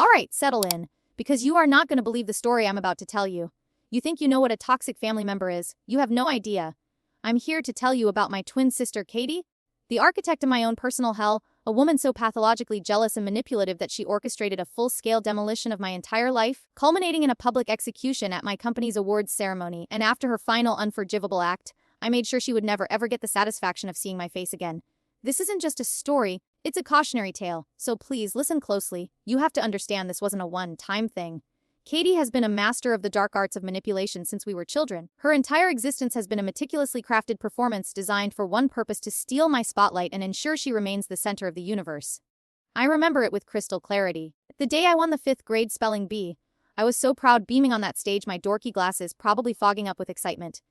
Alright, settle in, because you are not going to believe the story I'm about to tell you. You think you know what a toxic family member is, you have no idea. I'm here to tell you about my twin sister Katie, the architect of my own personal hell, a woman so pathologically jealous and manipulative that she orchestrated a full-scale demolition of my entire life, culminating in a public execution at my company's awards ceremony, and after her final unforgivable act, I made sure she would never ever get the satisfaction of seeing my face again. This isn't just a story, it's a cautionary tale, so please listen closely. You have to understand this wasn't a one-time thing. Katie has been a master of the dark arts of manipulation since we were children. Her entire existence has been a meticulously crafted performance designed for one purpose: to steal my spotlight and ensure she remains the center of the universe. I remember it with crystal clarity. The day I won the 5th grade spelling bee, I was so proud, beaming on that stage, my dorky glasses probably fogging up with excitement.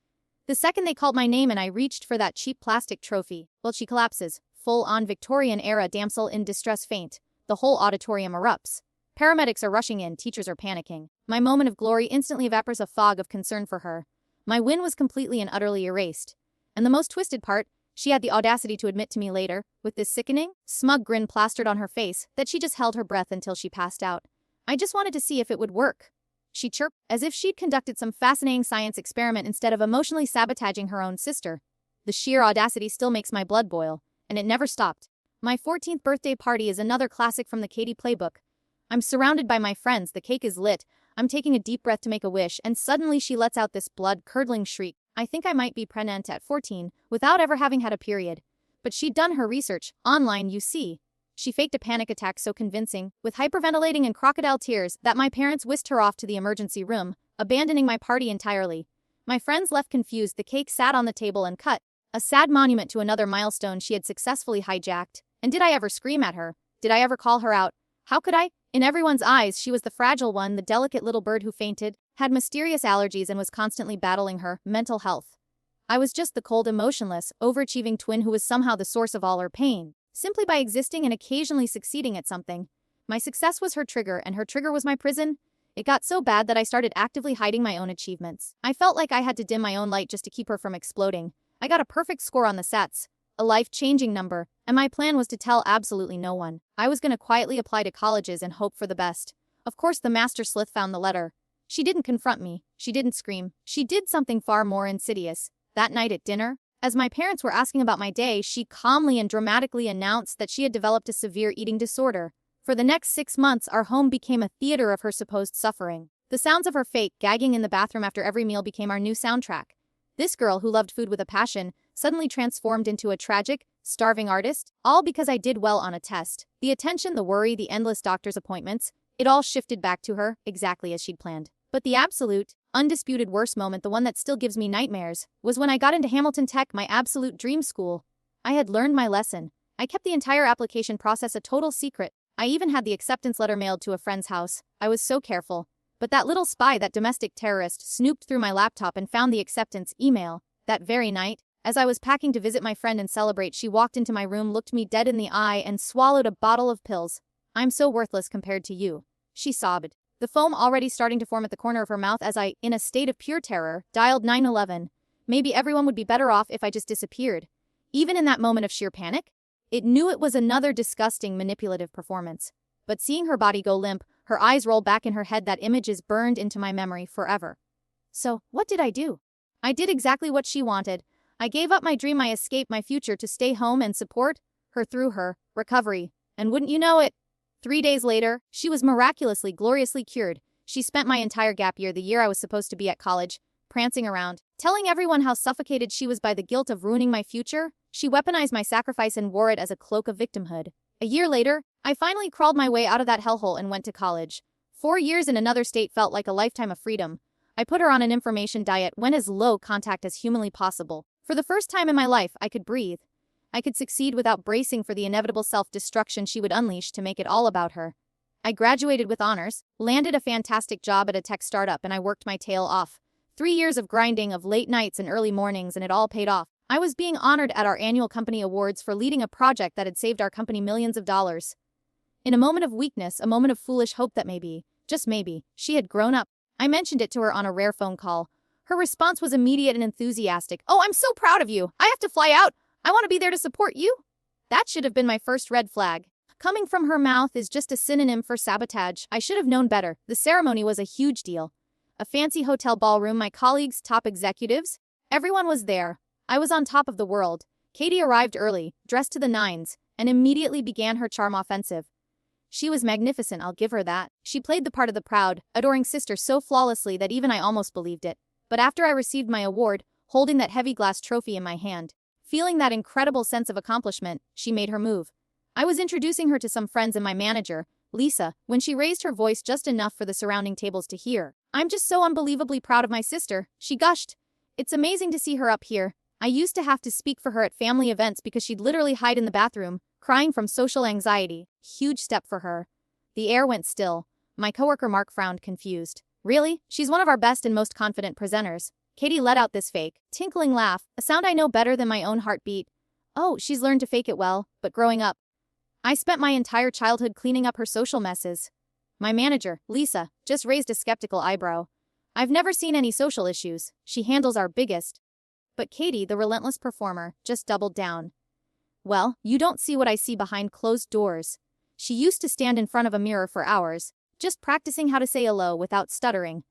The second they called my name and I reached for that cheap plastic trophy, well, she collapses, full-on Victorian-era damsel in distress faint. The whole auditorium erupts. Paramedics are rushing in, teachers are panicking. My moment of glory instantly evaporates, a fog of concern for her. My win was completely and utterly erased. And the most twisted part, she had the audacity to admit to me later, with this sickening, smug grin plastered on her face, that she just held her breath until she passed out. I just wanted to see if it would work, she chirped, as if she'd conducted some fascinating science experiment instead of emotionally sabotaging her own sister. The sheer audacity still makes my blood boil, and it never stopped. My 14th birthday party is another classic from the Katie playbook. I'm surrounded by my friends, the cake is lit, I'm taking a deep breath to make a wish, and suddenly she lets out this blood-curdling shriek. I think I might be pregnant at 14, without ever having had a period. But she'd done her research, online you see. She faked a panic attack so convincing, with hyperventilating and crocodile tears, that my parents whisked her off to the emergency room, abandoning my party entirely. My friends left confused, the cake sat on the table and cut, a sad monument to another milestone she had successfully hijacked. And did I ever scream at her? Did I ever call her out? How could I? In everyone's eyes, she was the fragile one, the delicate little bird who fainted, had mysterious allergies, and was constantly battling her mental health. I was just the cold, emotionless, overachieving twin who was somehow the source of all her pain, simply by existing and occasionally succeeding at something. My success was her trigger, and her trigger was my prison. It got so bad that I started actively hiding my own achievements. I felt like I had to dim my own light just to keep her from exploding. I got a perfect score on the SATs, a life-changing number, and my plan was to tell absolutely no one. I was going to quietly apply to colleges and hope for the best. Of course, the master sleuth found the letter. She didn't confront me. She didn't scream. She did something far more insidious. That night at dinner, as my parents were asking about my day, she calmly and dramatically announced that she had developed a severe eating disorder. For the next 6 months, our home became a theater of her supposed suffering. The sounds of her fake gagging in the bathroom after every meal became our new soundtrack. This girl, who loved food with a passion, suddenly transformed into a tragic, starving artist, all because I did well on a test. The attention, the worry, the endless doctor's appointments, it all shifted back to her, exactly as she'd planned. But the absolute, undisputed worst moment, the one that still gives me nightmares, was when I got into Hamilton Tech, my absolute dream school. I had learned my lesson. I kept the entire application process a total secret. I even had the acceptance letter mailed to a friend's house. I was so careful. But that little spy, that domestic terrorist, snooped through my laptop and found the acceptance email. That very night, as I was packing to visit my friend and celebrate, she walked into my room, looked me dead in the eye, and swallowed a bottle of pills. "I'm so worthless compared to you," she sobbed, the foam already starting to form at the corner of her mouth as I, in a state of pure terror, dialed 911. Maybe everyone would be better off if I just disappeared. Even in that moment of sheer panic, it knew it was another disgusting, manipulative performance. But seeing her body go limp, her eyes roll back in her head, that image is burned into my memory forever. So, what did I do? I did exactly what she wanted. I gave up my dream, my escape, my future, to stay home and support her through her recovery. And wouldn't you know it, 3 days later, she was miraculously, gloriously cured. She spent my entire gap year, the year I was supposed to be at college, prancing around, telling everyone how suffocated she was by the guilt of ruining my future. She weaponized my sacrifice and wore it as a cloak of victimhood. A year later, I finally crawled my way out of that hellhole and went to college. 4 years in another state felt like a lifetime of freedom. I put her on an information diet, went as low contact as humanly possible. For the first time in my life, I could breathe. I could succeed without bracing for the inevitable self-destruction she would unleash to make it all about her. I graduated with honors, landed a fantastic job at a tech startup, and I worked my tail off. 3 years of grinding, of late nights and early mornings, and it all paid off. I was being honored at our annual company awards for leading a project that had saved our company millions of dollars. In a moment of weakness, a moment of foolish hope that maybe, just maybe, she had grown up. I mentioned it to her on a rare phone call. Her response was immediate and enthusiastic. "Oh, I'm so proud of you. I have to fly out. I want to be there to support you." That should have been my first red flag. Coming from her mouth is just a synonym for sabotage. I should have known better. The ceremony was a huge deal. A fancy hotel ballroom, my colleagues, top executives. Everyone was there. I was on top of the world. Katie arrived early, dressed to the nines, and immediately began her charm offensive. She was magnificent, I'll give her that. She played the part of the proud, adoring sister so flawlessly that even I almost believed it. But after I received my award, holding that heavy glass trophy in my hand, feeling that incredible sense of accomplishment, she made her move. I was introducing her to some friends and my manager, Lisa, when she raised her voice just enough for the surrounding tables to hear. "I'm just so unbelievably proud of my sister," she gushed. "It's amazing to see her up here. I used to have to speak for her at family events because she'd literally hide in the bathroom, crying from social anxiety. Huge step for her." The air went still. My coworker Mark frowned, confused. "Really? She's one of our best and most confident presenters." Katie let out this fake, tinkling laugh, a sound I know better than my own heartbeat. "Oh, she's learned to fake it well, but growing up. I spent my entire childhood cleaning up her social messes." My manager, Lisa, just raised a skeptical eyebrow. "I've never seen any social issues. She handles our biggest." But Katie, the relentless performer, just doubled down. "Well, you don't see what I see behind closed doors." She used to stand in front of a mirror for hours, just practicing how to say hello without stuttering.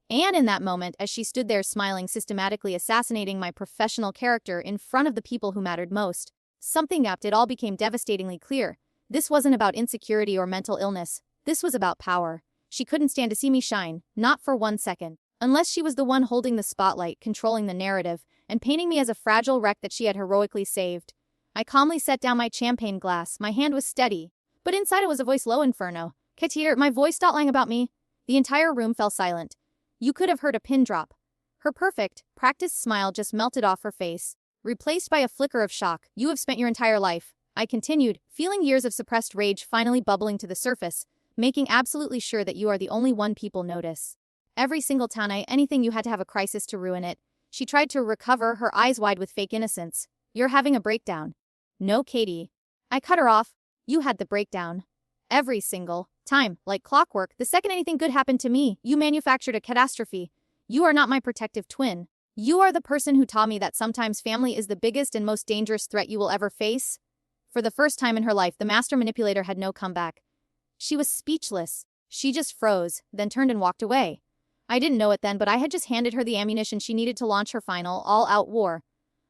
And in that moment, as she stood there smiling, systematically assassinating my professional character in front of the people who mattered most, something happened. It all became devastatingly clear. This wasn't about insecurity or mental illness. This was about power. She couldn't stand to see me shine, not for 1 second. Unless she was the one holding the spotlight, controlling the narrative, and painting me as a fragile wreck that she had heroically saved. I calmly set down my champagne glass. My hand was steady, but inside it was a voice low inferno. "Katir, my voice, stop lying about me." The entire room fell silent. You could have heard a pin drop. Her perfect, practiced smile just melted off her face, replaced by a flicker of shock. "You have spent your entire life," I continued, feeling years of suppressed rage finally bubbling to the surface, making absolutely sure that you are the only one people notice. "Every single time anything you had to have a crisis to ruin it." She tried to recover, her eyes wide with fake innocence. "You're having a breakdown." "No, Katie." I cut her off. "You had the breakdown. Every single time, like clockwork. The second anything good happened to me, you manufactured a catastrophe. You are not my protective twin. You are the person who taught me that sometimes family is the biggest and most dangerous threat you will ever face." For the first time in her life, the master manipulator had no comeback. She was speechless. She just froze, then turned and walked away. I didn't know it then, but I had just handed her the ammunition she needed to launch her final, all-out war.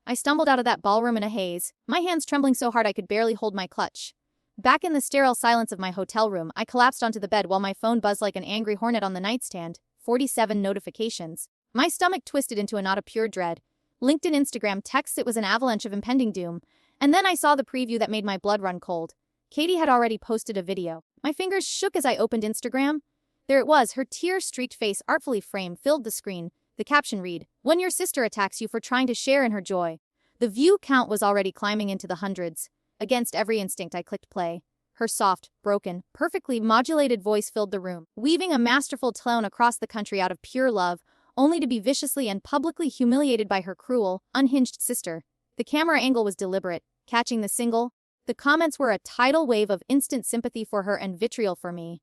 I stumbled out of that ballroom in a haze, my hands trembling so hard I could barely hold my clutch. Back in the sterile silence of my hotel room, I collapsed onto the bed while my phone buzzed like an angry hornet on the nightstand. 47 notifications. My stomach twisted into a knot of pure dread. LinkedIn, Instagram, texts, it was an avalanche of impending doom. And then I saw the preview that made my blood run cold. Katie had already posted a video. My fingers shook as I opened Instagram. There it was, her tear-streaked face artfully framed filled the screen. The caption read, "When your sister attacks you for trying to share in her joy." The view count was already climbing into the hundreds. Against every instinct, I clicked play. Her soft, broken, perfectly modulated voice filled the room, weaving a masterful tone across the country out of pure love, only to be viciously and publicly humiliated by her cruel, unhinged sister. The camera angle was deliberate, catching the single. The comments were a tidal wave of instant sympathy for her and vitriol for me.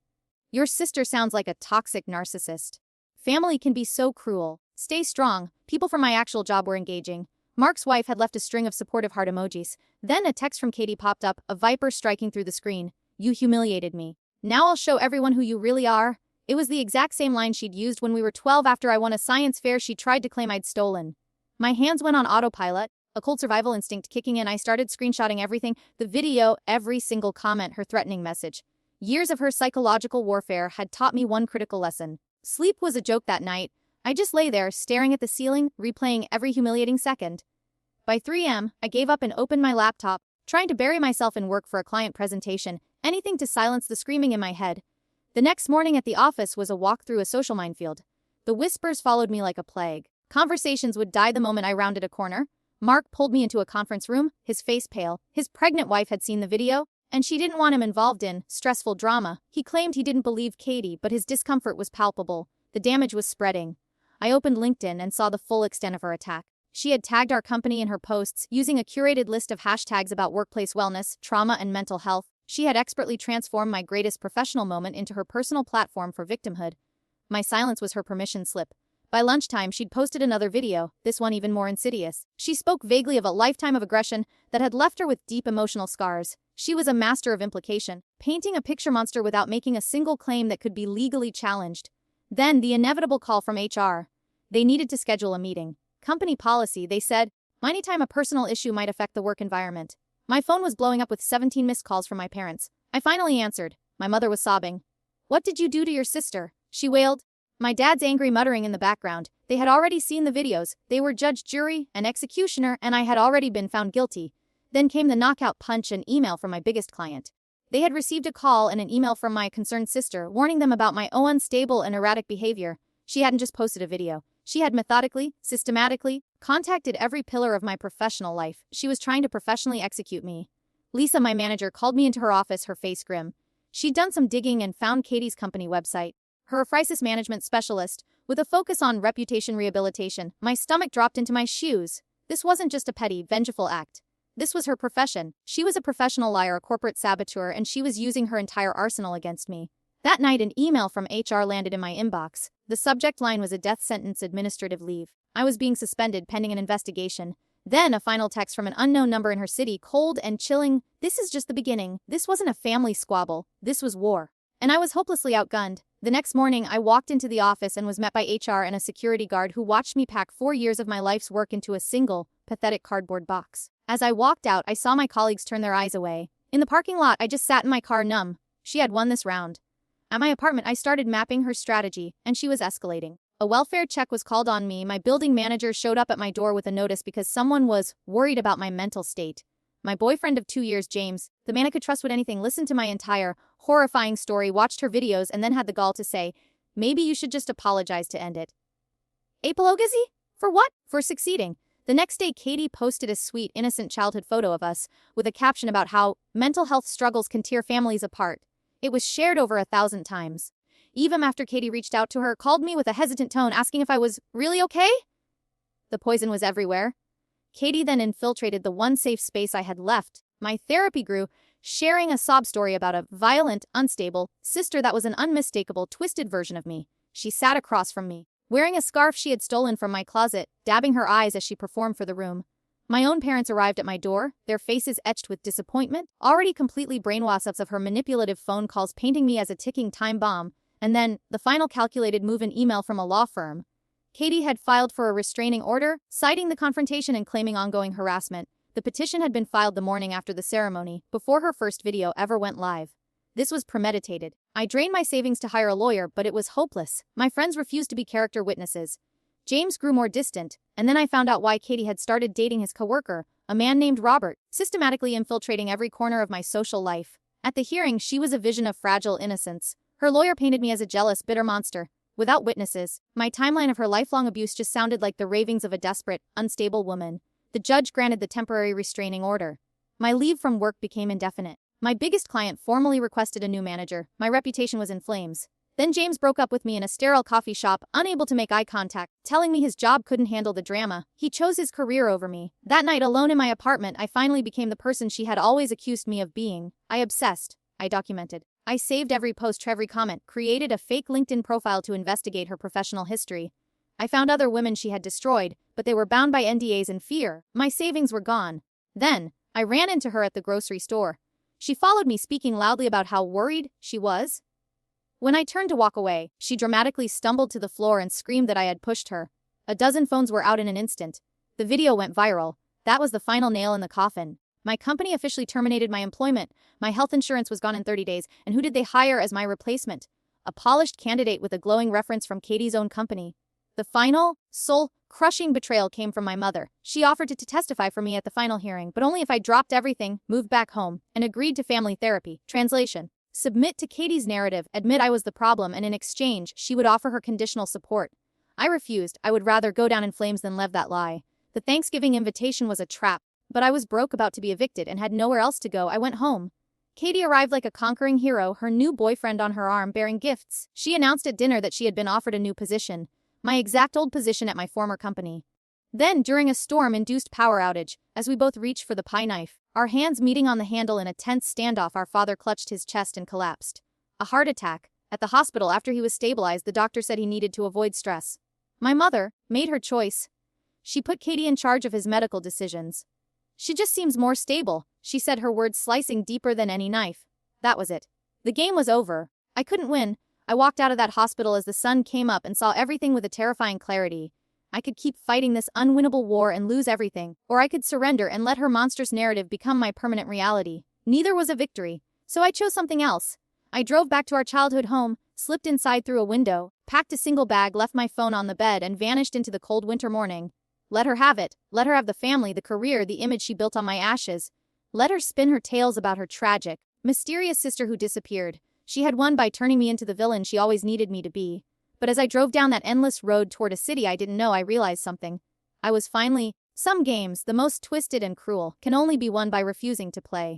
"Your sister sounds like a toxic narcissist. Family can be so cruel. Stay strong." People from my actual job were engaging. Mark's wife had left a string of supportive heart emojis. Then a text from Katie popped up, a viper striking through the screen. "You humiliated me. Now I'll show everyone who you really are." It was the exact same line she'd used when we were 12 after I won a science fair she tried to claim I'd stolen. My hands went on autopilot, a cold survival instinct kicking in. I started screenshotting everything, the video, every single comment, her threatening message. Years of her psychological warfare had taught me one critical lesson. Sleep was a joke that night. I just lay there, staring at the ceiling, replaying every humiliating second. By 3 a.m., I gave up and opened my laptop, trying to bury myself in work for a client presentation, anything to silence the screaming in my head. The next morning at the office was a walk through a social minefield. The whispers followed me like a plague. Conversations would die the moment I rounded a corner. Mark pulled me into a conference room, his face pale. His pregnant wife had seen the video, and she didn't want him involved in stressful drama. He claimed he didn't believe Katie, but his discomfort was palpable. The damage was spreading. I opened LinkedIn and saw the full extent of her attack. She had tagged our company in her posts, using a curated list of hashtags about workplace wellness, trauma, and mental health. She had expertly transformed my greatest professional moment into her personal platform for victimhood. My silence was her permission slip. By lunchtime, she'd posted another video, this one even more insidious. She spoke vaguely of a lifetime of aggression that had left her with deep emotional scars. She was a master of implication. painting a picture monster without making a single claim that could be legally challenged. Then, the inevitable call from HR. They needed to schedule a meeting. Company policy, they said, anytime a personal issue might affect the work environment. My phone was blowing up with 17 missed calls from my parents. I finally answered. My mother was sobbing. "What did you do to your sister?" she wailed. My dad's angry muttering in the background. They had already seen the videos. They were judge, jury, and executioner, and I had already been found guilty. Then came the knockout punch, an email from my biggest client. They had received a call and an email from my concerned sister, warning them about my unstable and erratic behavior. She hadn't just posted a video. She had methodically, systematically, contacted every pillar of my professional life. She was trying to professionally execute me. Lisa, my manager, called me into her office, her face grim. She'd done some digging and found Katie's company website. Her a crisis management specialist, with a focus on reputation rehabilitation. My stomach dropped into my shoes. This wasn't just a petty, vengeful act. This was her profession. She was a professional liar, a corporate saboteur, and she was using her entire arsenal against me. That night, an email from HR landed in my inbox. The subject line was a death sentence, administrative leave. I was being suspended pending an investigation. Then a final text from an unknown number in her city, cold and chilling. This is just the beginning. This wasn't a family squabble. This was war. And I was hopelessly outgunned. The next morning, I walked into the office and was met by HR and a security guard who watched me pack 4 years of my life's work into a single, pathetic cardboard box. As I walked out, I saw my colleagues turn their eyes away. In the parking lot, I just sat in my car numb. She had won this round. At my apartment, I started mapping her strategy, and she was escalating. A welfare check was called on me. My building manager showed up at my door with a notice because someone was worried about my mental state. My boyfriend of 2 years, James, the man I could trust with anything, listened to my entire horrifying story, watched her videos, and then had the gall to say, "Maybe you should just apologize to end it." Apology? For what? For succeeding. The next day, Katie posted a sweet, innocent childhood photo of us, with a caption about how mental health struggles can tear families apart. It was shared over 1,000 times. Even after Katie reached out to her, called me with a hesitant tone, asking if I was really okay? The poison was everywhere. Katie then infiltrated the one safe space I had left, my therapy group, sharing a sob story about a violent, unstable sister that was an unmistakable, twisted version of me. She sat across from me, wearing a scarf she had stolen from my closet, dabbing her eyes as she performed for the room. My own parents arrived at my door, their faces etched with disappointment, already completely brainwashed of her manipulative phone calls painting me as a ticking time bomb, and then, the final calculated move, an email from a law firm. Katie had filed for a restraining order, citing the confrontation and claiming ongoing harassment. The petition had been filed the morning after the ceremony, before her first video ever went live. This was premeditated. I drained my savings to hire a lawyer, but it was hopeless. My friends refused to be character witnesses. James grew more distant, and then I found out why Katie had started dating his coworker, a man named Robert, systematically infiltrating every corner of my social life. At the hearing, she was a vision of fragile innocence. Her lawyer painted me as a jealous, bitter monster. Without witnesses, my timeline of her lifelong abuse just sounded like the ravings of a desperate, unstable woman. The judge granted the temporary restraining order. My leave from work became indefinite. My biggest client formally requested a new manager. My reputation was in flames. Then James broke up with me in a sterile coffee shop, unable to make eye contact, telling me his job couldn't handle the drama. He chose his career over me. That night, alone in my apartment, I finally became the person she had always accused me of being. I obsessed. I documented. I saved every post, every comment, created a fake LinkedIn profile to investigate her professional history. I found other women she had destroyed, but they were bound by NDAs and fear. My savings were gone. Then, I ran into her at the grocery store. She followed me, speaking loudly about how worried she was. When I turned to walk away, she dramatically stumbled to the floor and screamed that I had pushed her. A dozen phones were out in an instant. The video went viral. That was the final nail in the coffin. My company officially terminated my employment. My health insurance was gone in 30 days, and who did they hire as my replacement? A polished candidate with a glowing reference from Katie's own company. The final, soul-crushing betrayal came from my mother. She offered to testify for me at the final hearing, but only if I dropped everything, moved back home, and agreed to family therapy. Translation: submit to Katie's narrative, admit I was the problem, and in exchange, she would offer her conditional support. I refused. I would rather go down in flames than live that lie. The Thanksgiving invitation was a trap, but I was broke, about to be evicted, and had nowhere else to go. I went home. Katie arrived like a conquering hero, her new boyfriend on her arm, bearing gifts. She announced at dinner that she had been offered a new position, my exact old position at my former company. Then, during a storm-induced power outage, as we both reached for the pie knife, our hands meeting on the handle in a tense standoff, our father clutched his chest and collapsed. A heart attack. At the hospital, after he was stabilized, the doctor said he needed to avoid stress. My mother made her choice. She put Katie in charge of his medical decisions. She just seems more stable, she said, her words slicing deeper than any knife. That was it. The game was over. I couldn't win. I walked out of that hospital as the sun came up and saw everything with a terrifying clarity. I could keep fighting this unwinnable war and lose everything, or I could surrender and let her monstrous narrative become my permanent reality. Neither was a victory, so I chose something else. I drove back to our childhood home, slipped inside through a window, packed a single bag, left my phone on the bed, and vanished into the cold winter morning. Let her have it. Let her have the family, the career, the image she built on my ashes. Let her spin her tales about her tragic, mysterious sister who disappeared. She had won by turning me into the villain she always needed me to be. But as I drove down that endless road toward a city I didn't know, I realized something. I was finally, some games, the most twisted and cruel, can only be won by refusing to play.